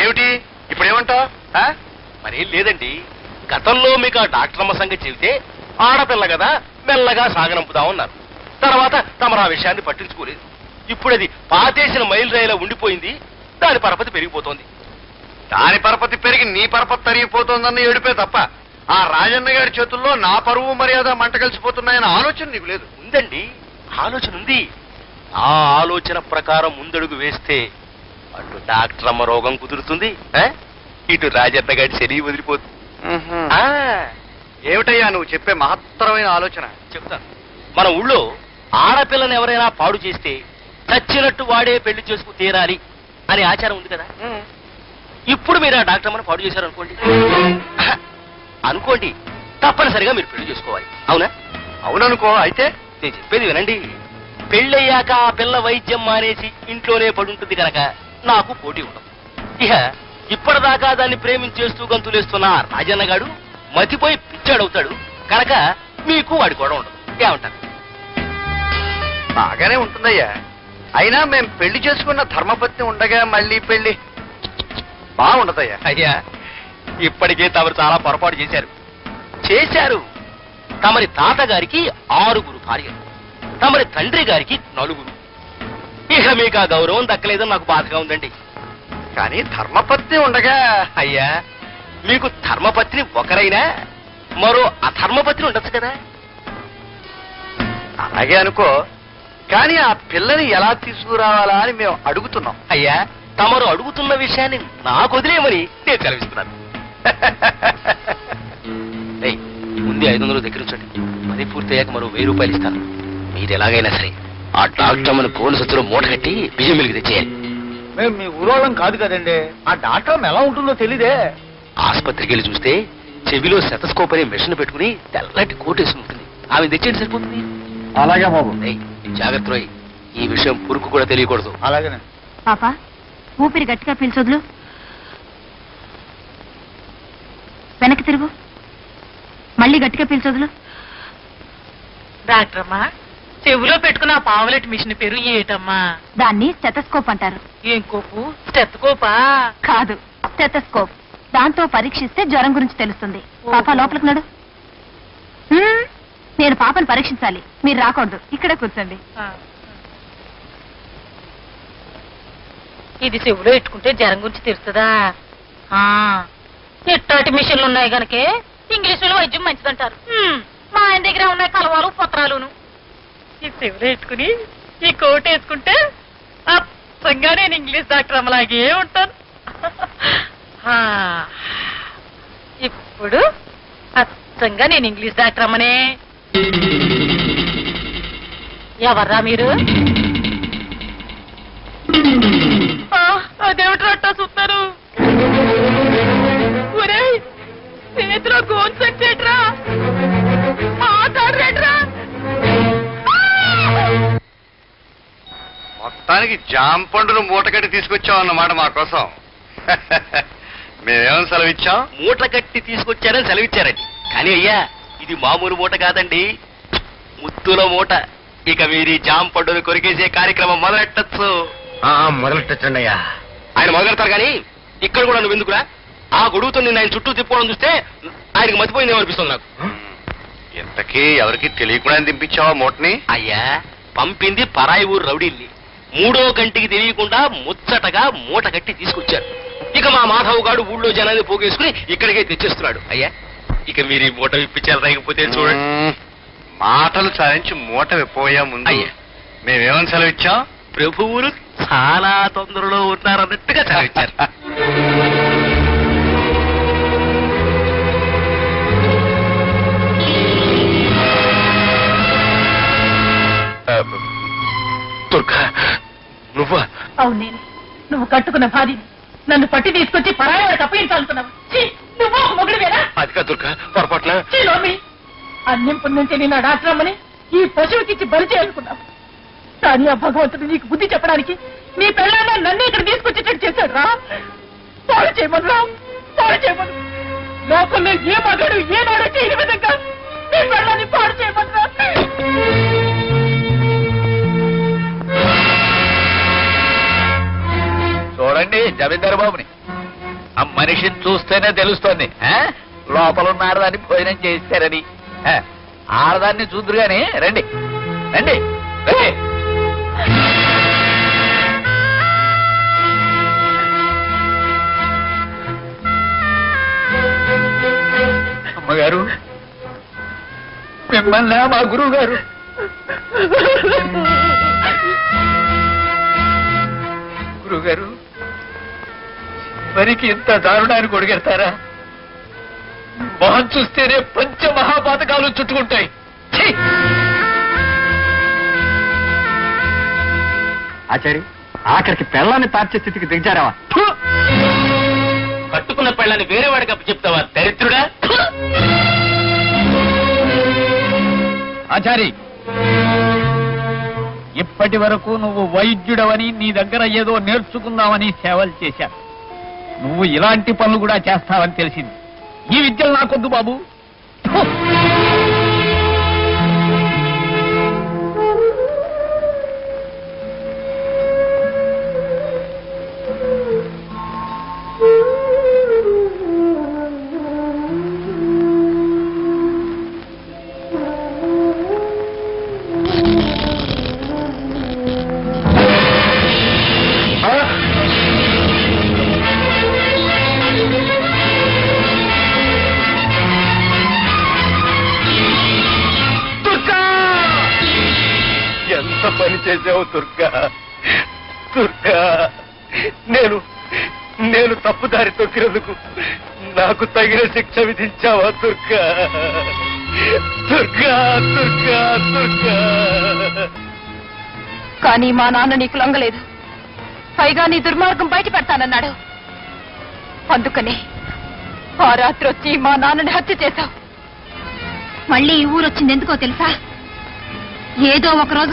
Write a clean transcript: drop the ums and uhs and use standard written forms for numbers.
ఏమిటి ఇప్పుడు ఏమంటావు? మరేం లేదండి, గతంలో మీకు ఆ డాక్టర్ అమ్మ సంగతి చెబితే ఆడపిల్ల కదా మెల్లగా సాగనంపుదామన్నారు. తర్వాత తమరు ఆ విషయాన్ని పట్టించుకోలేదు. ఇప్పుడు అది పాతేసిన మైలు రైలా ఉండిపోయింది, దాని పరపతి పెరిగిపోతోంది. దాని పరపతి పెరిగి నీ పరపతి తరిగిపోతోందన్న ఏడుపే తప్ప ఆ రాజన్న గారి చేతుల్లో నా పరువు మర్యాద మంట కలిసిపోతున్నాయన్న ఆలోచన నీకు లేదు. ఉందండి, ఆలోచన ఉంది. ఆ ఆలోచన ప్రకారం ముందడుగు వేస్తే అటు డాక్టర్ అమ్మ రోగం కుదురుతుంది, ఇటు రాజన్న గారి శరీరం వదిలిపోతుంది. ఏమిటయ్యా నువ్వు చెప్పే మహత్తరమైన ఆలోచన? చెప్తాను. మన ఊళ్ళో ఆడపిల్లని ఎవరైనా పాడు చేస్తే చచ్చినట్టు వాడే పెళ్లి చేసుకు తీరాలి అనే ఆచారం ఉంది కదా. ఇప్పుడు మీరు ఆ డాక్టర్ అమ్మను పాడు చేశారు అనుకోండి, తప్పనిసరిగా మీరు పెళ్లి చేసుకోవాలి. అవునా? అవుననుకో. అయితే నేను చెప్పేది వినండి. పెళ్ళయ్యాక ఆ పిల్ల వైద్యం మానేసి ఇంట్లోనే పడుంటుంది కనుక నాకు పోటీ ఉండదు. ఇక ఇప్పటిదాకా దాన్ని ప్రేమించేస్తూ గంతులేస్తున్న రాజన్న గాడు మతిపోయి పిచ్చాడవుతాడు కనుక మీకు వాడి కూడా ఉండదు. ఏమంటారు? బాగానే ఉంటుందయ్యా. అయినా మేం పెళ్లి చేసుకున్న ధర్మపత్ని ఉండగా మళ్ళీ పెళ్లి బాగుండదయ్యా. అయ్యా, ఇప్పటికే తమరు చాలా పొరపాటు చేశారు. తమరి తాతగారికి 6 భార్యలు, తమరి తండ్రి గారికి 4. ఇక మీకు ఆ గౌరవం దక్కలేదని నాకు బాధగా ఉందండి. కానీ ధర్మపత్ని ఉండగా అయ్యా, మీకు ధర్మపత్ని ఒకరైనా మరో అధర్మపత్ని ఉండొచ్చు కదా. అలాగే అనుకో. కానీ ఆ పిల్లని ఎలా తీసుకురావాలా అని మేము అడుగుతున్నాం. అయ్యా, తమరు అడుగుతున్న విషయాన్ని నాకు వదిలేయమని నేను సెలవిస్తున్నాను. ముందు 500 దగ్గర ఉంచండి. అది పూర్తయ్యాక మరో 1000 రూపాయలు ఇస్తాను. మీరు ఎలాగైనా సరే ఆ డాక్టర్ మన పోను సత్తులో మూట కట్టి బియ్యం మిలికి తెచ్చేయాలి. మేము మీ ఊరోళ్ళం కాదు కదండి. ఆ డాక్టర్ ఎలా ఉంటుందో తెలీదే. ఆసుపత్రికి వెళ్ళి చూస్తే చెవిలో సెతస్కోప్ అనే మెషిన్ పెట్టుకుని తెల్లటి కోటేసి ఉంటుంది. ఆమె తెచ్చేయండి, సరిపోతుంది. అలాగే బాబు. జాగ్రత్త రోయ్, ఈ విషయం పురుకు కూడా తెలియకూడదు. అలాగేనే. పాపా, ఊపిరి గట్టిగా పీల్చొద్దు. వెనక్కి తిరుగు. మళ్ళీ గట్టిగా పీల్చొద్దు. డాక్టర్ అమ్మా, చెవిలో పెట్టుకున్న ఆ పావులెట్ మిషన్ పేరు ఏటమ్మా? దాన్ని స్టెతస్కోప్ అంటారు. ఏం కోపు? స్టెత్కోపా? కాదు, స్టెతస్కోప్. దాంతో పరీక్షిస్తే జ్వరం గురించి తెలుస్తుంది. పాప లోపలికి నడు. నేను పాపను పరీక్షించాలి, మీరు రాకూడదు. ఇక్కడే కూర్చోండి. ఇది చెవిలో పెట్టుకుంటే జ్వరం గురించి తెలుస్తుందా? ఎట్టాటి మిషన్లు ఉన్నాయి గనకే ఇంగ్లీషులో వైద్యం మంచిదంటారు. మా ఆయన దగ్గర ఉన్నాయి కలవాలు పత్రాలును. ఈ చెవిలో పెట్టుకుని ఈ కోట్ వేసుకుంటే అచ్చంగా నేను ఇంగ్లీష్ డాక్టర్ అమ్మలాగే ఉంటాను. ఇప్పుడు అచ్చంగా నేను ఇంగ్లీష్ డాక్టర్ అమ్మనే. ఎవర్రా మీరు? అదేమిటి అట్టా చూస్తారు? ఒరే, చేతిలో గోన్ సంచేట్రా, మాట్లాడరేట్రా. మొత్తానికి జామ పండును మూటగట్టి తీసుకొచ్చావు అన్నమాట మా కోసం. మేమేమని సెలవిచ్చాం? మూట కట్టి తీసుకొచ్చారని సెలవిచ్చారండి. కానీ అయ్యా, ఇది మామూలు మూట కాదండి, ముత్తుల మూట. ఇక మీరు జామ పండును కొరికేసే కార్యక్రమం మొదలెట్టచ్చు. మొదలెట్టండి అయ్యా. ఆయన మొదలెడతారు కానీ ఇక్కడ కూడా నువ్వు ఎందుకురా? ఆ గొడుగుతో నిన్న ఆయన చుట్టూ తిప్పుకోవడం చూస్తే ఆయనకి మతిపోయిందేమో అనిపిస్తుంది నాకు. ఇంతకీ ఎవరికి తెలియకుండా దింపించావా మూటని? అయ్యా, పంపింది పరాయి ఊరు రౌడీల్ని. 3వ గంటికి తెలియకుండా ముచ్చటగా మూట కట్టి తీసుకొచ్చారు. ఇక మా మాధవ్ గాడు ఊళ్ళో జనాన్ని పోగేసుకుని ఇక్కడికే తెచ్చేస్తున్నాడు. అయ్యా, ఇక మీరు ఈ మూట విప్పించాలి, రాకపోతే చూడండి. మాటలు సాధించి మూట విప్పోయా ముందు అయ్యా, మేమేమని సెలవిచ్చాం? ప్రభువులు చాలా తొందరలో ఉన్నారన్నట్టుగా సెలవిచ్చారు. దుర్గా, నువ్వా? అవును, నేను. నువ్వు కట్టుకున్న భార్యని నన్ను పట్టి తీసుకొచ్చి పరాయి వాడికి అప్పగించాలనుకున్నావు. నువ్వు మొగుడువేనా? అది కాదు దుర్గా, పొరపాటున. అన్నం పుణ్యం తెలియని డాక్టర్ అమ్మని ఈ పశువుకిచ్చి బలి చేయాలనుకున్నావు. కానీ ఆ భగవంతుడు నీకు బుద్ధి చెప్పడానికి నీ పెళ్ళాన్ని నన్ను ఇక్కడ తీసుకొచ్చేటట్టు చేశాడు రా. పాడు చేయమను రా, పాడు చేయమను. లోకంలో ఏ మగాడు ఏనాడో చేయని విధంగా నీ పెళ్ళాన్ని పాడు చేయమను రా. చూడండి జమీందారు బాబుని, ఆ మనిషిని చూస్తేనే తెలుస్తోంది లోపల ఉన్న ఆడదాన్ని భోజనం చేయిస్తారని. ఆడదాన్ని చూద్దరు గాని రండి రండి రండి. అమ్మగారు, మిమ్మల్ని మా గురువు గారు. గురువు గారు, మరికి ఇంత దారుణాన్ని కొడిగెడతారా? మొహం చూస్తేనే పంచమహాపాతకాలు చుట్టుకుంటాయి. ఆచారి, ఆఖరికి పెళ్ళాన్ని తార్చే స్థితికి దిగజారావా? కట్టుకున్న పెళ్ళని వేరే వాడికి అప్పు చెప్తావా దరిద్రుడా? ఆచారి, ఇప్పటి వరకు నువ్వు వైద్యుడవని నీ దగ్గర ఏదో నేర్చుకుందామని సేవలు చేశాను. నువ్వు ఇలాంటి పనులు కూడా చేస్తావని తెలిసింది. ఈ విద్యలు నాకొద్దు బాబు. ఎంత పని చేసావు దుర్గా, దుర్గా. నేను తప్పుదారి తొక్కినందుకు నాకు తగిన శిక్ష విధించావా దుర్గా, దుర్గా, దుర్గా, దుర్గా. కానీ మా నాన్న నీకు లొంగలేదు. పైగా నీ దుర్మార్గం బయట పెడతానన్నాడు. అందుకని ఆ రాత్రి వచ్చి మా నాన్నని హత్య చేశావు. మళ్ళీ ఈ ఊరు వచ్చింది ఎందుకో తెలుసా? ఏదో ఒక రోజు